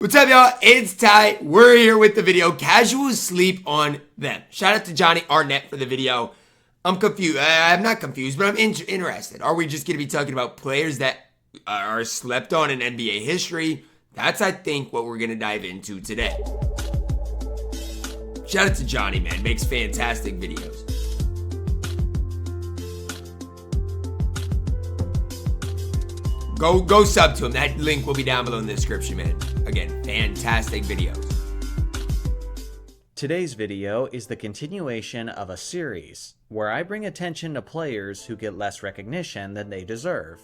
What's up, y'all? It's Ty. We're here with the video, Casual Sleep on Them. Shout out to Johnny Arnett for the video. I'm confused. I'm not confused, but I'm interested. Are we just going to be talking about players that are slept on in NBA history? That's, I think, what we're going to dive into today. Shout out to Johnny, man. Makes fantastic videos. Go sub to him. That link will be down below in the description, man. Again, fantastic videos. Today's video is the continuation of a series where I bring attention to players who get less recognition than they deserve.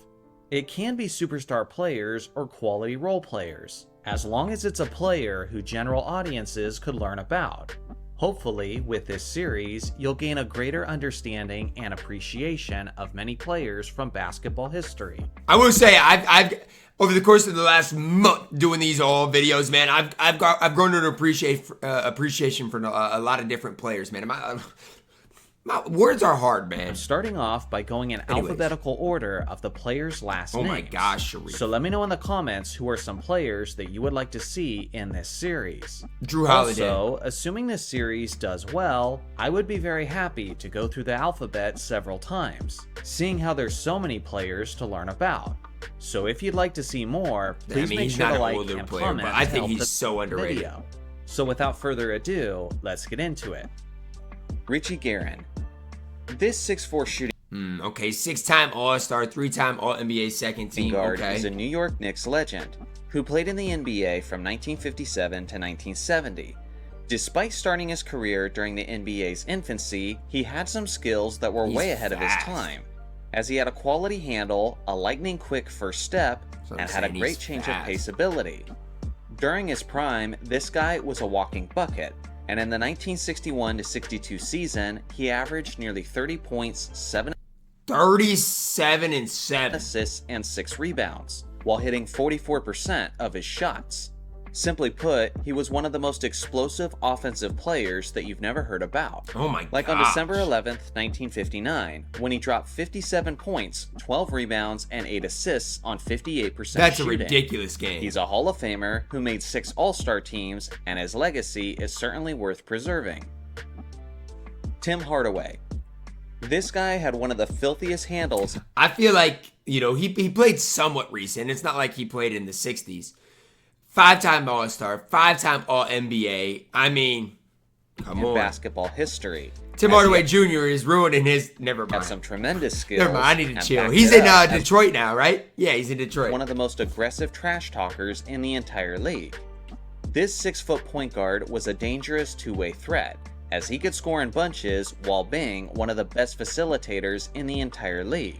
It can be superstar players or quality role players, as long as it's a player who general audiences could learn about. Hopefully, with this series, you'll gain a greater understanding and appreciation of many players from basketball history. I will say, I've over the course of the last month doing these all videos, man, I've grown to appreciation for a lot of different players, man. My words are hard, man. I'm starting off by going in alphabetical order of the players' last names. Oh my gosh, Sharif. So let me know in the comments who are some players that you would like to see in this series. Drew Holiday. Also, assuming this series does well, I would be very happy to go through the alphabet several times, seeing how there's so many players to learn about. So if you'd like to see more, please make sure to like and comment. I think he's so underrated. Video. So without further ado, let's get into it. Richie Guerin. This 6'4" shooting okay, 6-time All-Star, 3-time All-NBA second team guard is a New York Knicks legend who played in the NBA from 1957 to 1970. Despite starting his career during the NBA's infancy, he had some skills that were way ahead of his time, as he had a quality handle, a lightning-quick first step, and had a great change of pace ability. During his prime, this guy was a walking bucket, and in the 1961-62 season, he averaged nearly 30 points, 37 and 7 assists, and 6 rebounds, while hitting 44% of his shots. Simply put, he was one of the most explosive offensive players that you've never heard about. Oh my god. Like on December 11th, 1959, when he dropped 57 points, 12 rebounds, and 8 assists on 58% That's shooting. a ridiculous game. He's a Hall of Famer who made 6 All-Star teams, and his legacy is certainly worth preserving. Tim Hardaway. This guy had one of the filthiest handles. I feel like, you know, he played somewhat recent. It's not like he played in the 60s. 5-time All-Star, 5-time All-NBA. I mean, come on. Basketball history. Tim Hardaway Jr. is ruining his... Never mind. Had some tremendous skills. Never mind, I need to chill. He's in Detroit now, right? Yeah, he's in Detroit. One of the most aggressive trash talkers in the entire league. This 6-foot point guard was a dangerous two-way threat, as he could score in bunches while being one of the best facilitators in the entire league.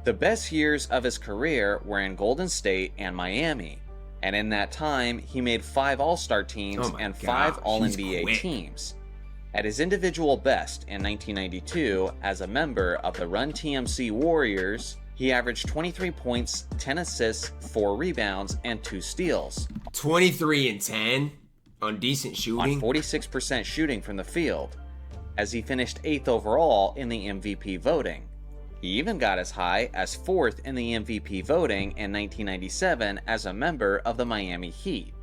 The best years of his career were in Golden State and Miami. And in that time, he made 5 All-Star teams and 5 All-NBA teams. At his individual best in 1992, as a member of the Run TMC Warriors, he averaged 23 points, 10 assists, 4 rebounds, and 2 steals. 23 and 10 on decent shooting. On 46% shooting from the field, as he finished 8th overall in the MVP voting. He even got as high as 4th in the MVP voting in 1997 as a member of the Miami Heat.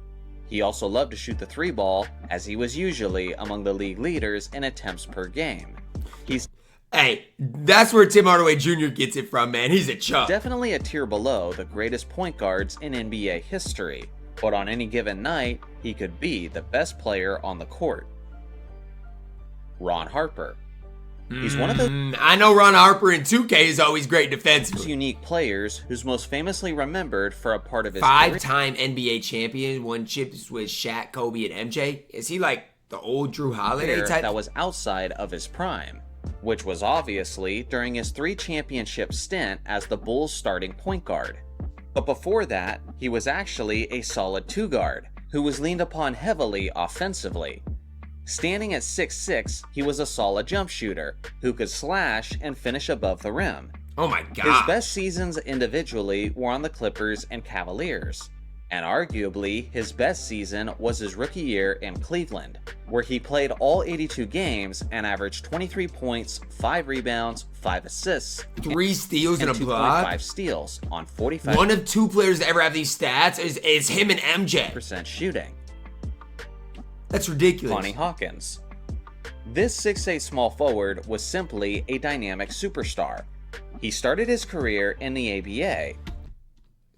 He also loved to shoot the 3-ball, as he was usually among the league leaders in attempts per game. Hey, that's where Tim Hardaway Jr. gets it from, man. He's a chump. Definitely a tier below the greatest point guards in NBA history, but on any given night, he could be the best player on the court. Ron Harper. He's one of those I know Ron Harper in 2K is always great defensively. Unique players who's most famously remembered for a part of his 5-time NBA champion, won chips with Shaq, Kobe, and MJ. Is he like the old Drew Holiday type? That was outside of his prime, which was obviously during his 3-championship stint as the Bulls' starting point guard. But before that, he was actually a solid 2-guard who was leaned upon heavily offensively. Standing at 6'6", he was a solid jump shooter who could slash and finish above the rim. Oh my god. His best seasons individually were on the Clippers and Cavaliers, and arguably his best season was his rookie year in Cleveland, where he played all 82 games and averaged 23 points, 5 rebounds, 5 assists, 3 steals and a 2.5 block. steals on 45% One of 2 players to ever have these stats is him and MJ. shooting. That's ridiculous. Connie Hawkins. This 6'8" small forward was simply a dynamic superstar. He started his career in the ABA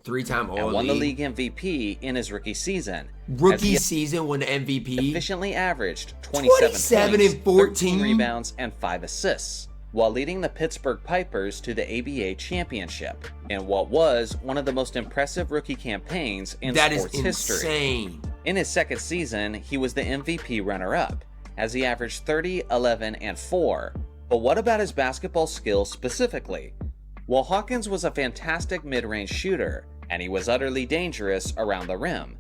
3-time and All won the League. league MVP in his rookie season. Rookie season won the MVP. Efficiently averaged 27 27 points, and 14 13 rebounds, and 5 assists, while leading the Pittsburgh Pipers to the ABA championship in what was one of the most impressive rookie campaigns in That is sports history. insane. In his second season, he was the MVP runner-up, as he averaged 30, 11, and 4. But what about his basketball skills specifically? While Hawkins was a fantastic mid-range shooter, and he was utterly dangerous around the rim,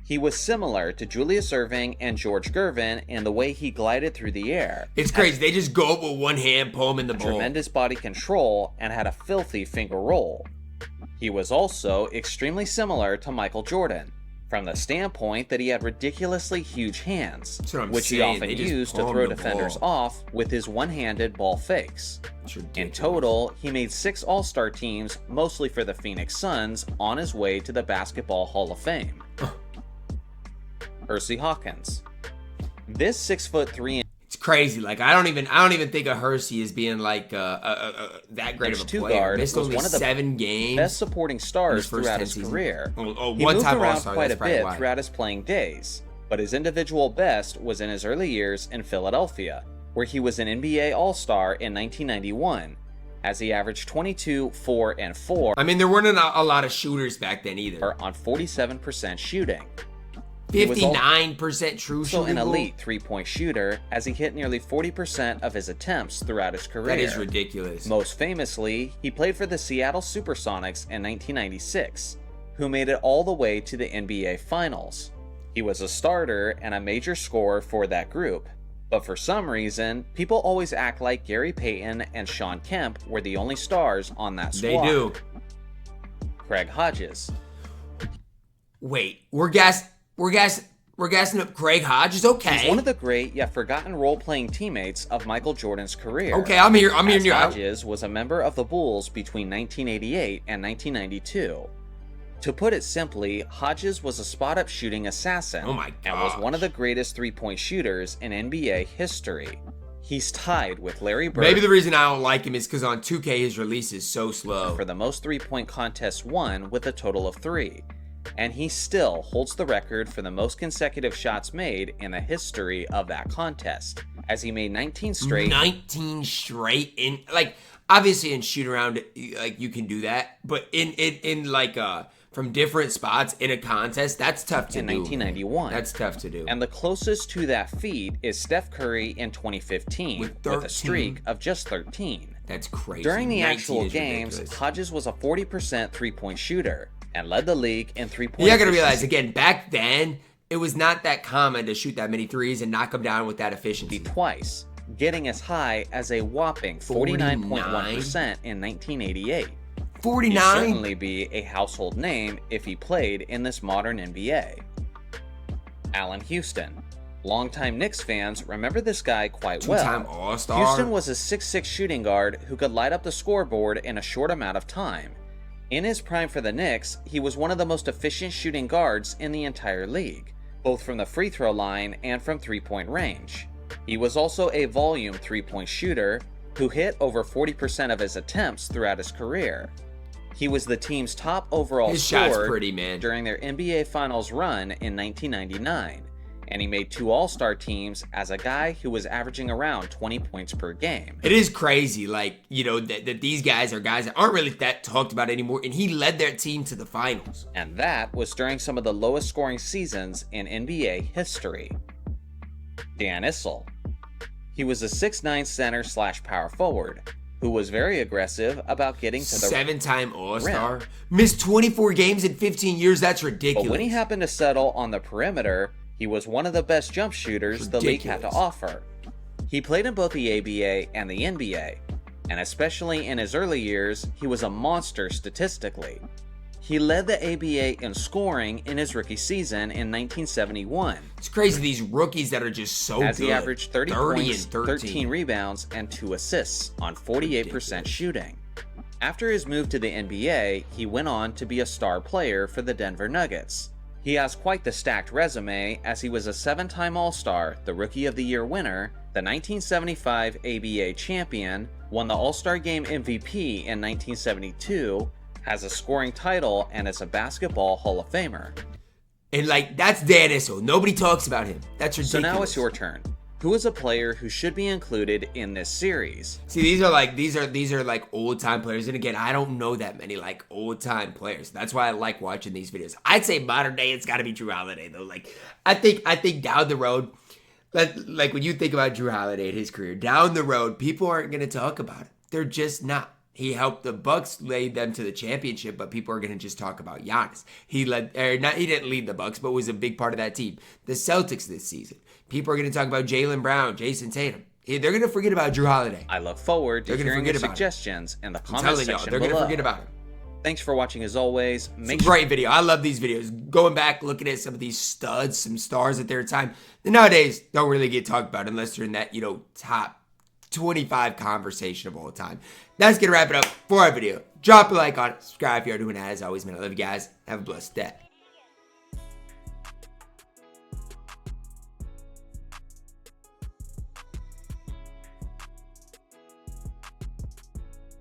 he was similar to Julius Erving and George Gervin in the way he glided through the air. It's crazy. They just go up with one hand, pull him in the bowl. Tremendous body control and had a filthy finger roll. He was also extremely similar to Michael Jordan, from the standpoint that he had ridiculously huge hands, That's what I'm which he saying. often They just used to palm throw the defenders ball. off with his one-handed ball fakes. It's In ridiculous. total, he made 6 All-Star teams, mostly for the Phoenix Suns, on his way to the Basketball Hall of Fame. Hersey Hawkins. This 6'3" It's crazy. Like I don't even think of Hersey as being like that great of a Two player. guard Missed was only one of the 7 games. best supporting stars first throughout 10 his seasons. career. Oh, He moved one-time around All-Star, quite that's a probably bit why. throughout his playing days, but his individual best was in his early years in Philadelphia, where he was an NBA All-Star in 1991, as he averaged 22, 4, and 4 I mean, there weren't a lot of shooters back then either. on 47% shooting. He was 59% true also shooting. an elite three-point shooter, as he hit nearly 40% of his attempts throughout his career. That is ridiculous. Most famously, he played for the Seattle Supersonics in 1996, who made it all the way to the NBA Finals. He was a starter and a major scorer for that group, but for some reason, people always act like Gary Payton and Sean Kemp were the only stars on that squad. They do. Craig Hodges. Wait, we're gassing up Craig Hodges. Okay. He's one of the great yet forgotten role-playing teammates of Michael Jordan's career. Okay, I'm here. I'm As hearing you out. Hodges was a member of the Bulls between 1988 and 1992. To put it simply, Hodges was a spot-up shooting assassin Oh my and was one of the gosh. greatest three-point shooters in NBA history. He's tied with Larry Bird Maybe the reason I don't like him is because on 2K his release is so slow. for the most three-point contests won with a total of 3. And he still holds the record for the most consecutive shots made in the history of that contest, as he made 19 straight 19 straight in, like, obviously in shoot around, like you can do that, but in like from different spots in a contest, that's tough to in do. 1991. That's tough to do. And the closest to that feat is Steph Curry in 2015 With with 13. a streak of just 13. That's crazy. During the 19 actual is games, ridiculous. Hodges was a 40% three-point shooter and led the league in three-point You gotta realize, efficiency again, back then, it was not that common to shoot that many threes and knock them down with that efficiency. twice, getting as high as a whopping 49.1% in 1988. He'd 49? certainly be a household name if he played in this modern NBA. Allen Houston. Longtime Knicks fans remember this guy quite well. Two-time All-Star. Houston was a 6'6" shooting guard who could light up the scoreboard in a short amount of time. In his prime for the Knicks, he was one of the most efficient shooting guards in the entire league, both from the free throw line and from three-point range. He was also a volume three-point shooter who hit over 40% of his attempts throughout his career. He was the team's top overall His shot's scorer pretty, man. during their NBA Finals run in 1999, and he made 2 All-Star teams as a guy who was averaging around 20 points per game. It is crazy, like, you know, that these guys are guys that aren't really that talked about anymore, and he led their team to the finals. And that was during some of the lowest scoring seasons in NBA history. Dan Issel. He was a 6'9" center/power forward who was very aggressive about getting to the 7-time All-Star. Missed 24 games in 15 years. That's ridiculous. But when he happened to settle on the perimeter, he was one of the best jump shooters the league had to offer. He played in both the ABA and the NBA, and especially in his early years, he was a monster statistically. He led the ABA in scoring in his rookie season in 1971. It's crazy, these rookies that are just so as good. He averaged 30 points, and 13 rebounds, and 2 assists on 48% shooting. After his move to the NBA, he went on to be a star player for the Denver Nuggets. He has quite the stacked resume, as he was a 7-time All-Star, the Rookie of the Year winner, the 1975 ABA champion, won the All-Star Game MVP in 1972, has a scoring title, and is a Basketball Hall of Famer. And like, that's Dan Issel. Nobody talks about him. That's ridiculous. So now it's your turn. Who is a player who should be included in this series? See, these are like old time players, and again, I don't know that many like old time players. That's why I like watching these videos. I'd say modern day, it's got to be Jrue Holiday though. Like, I think down the road, like when you think about Jrue Holiday and his career, down the road, people aren't going to talk about it. They're just not. He helped the Bucks lead them to the championship, but people are going to just talk about Giannis. He didn't lead the Bucks, but was a big part of that team. The Celtics this season. People are going to talk about Jaylen Brown, Jason Tatum. They're going to forget about Jrue Holiday. I look forward to hearing your suggestions in the comment section they're below. going to forget about him. Thanks for watching as always. Great video. I love these videos. Going back, looking at some of these studs, some stars at their time. That nowadays don't really get talked about unless they're in that, top 25 conversation of all time. That's going to wrap it up for our video. Drop a like on it. Subscribe if you're doing that. As always, man, I love you guys. Have a blessed day.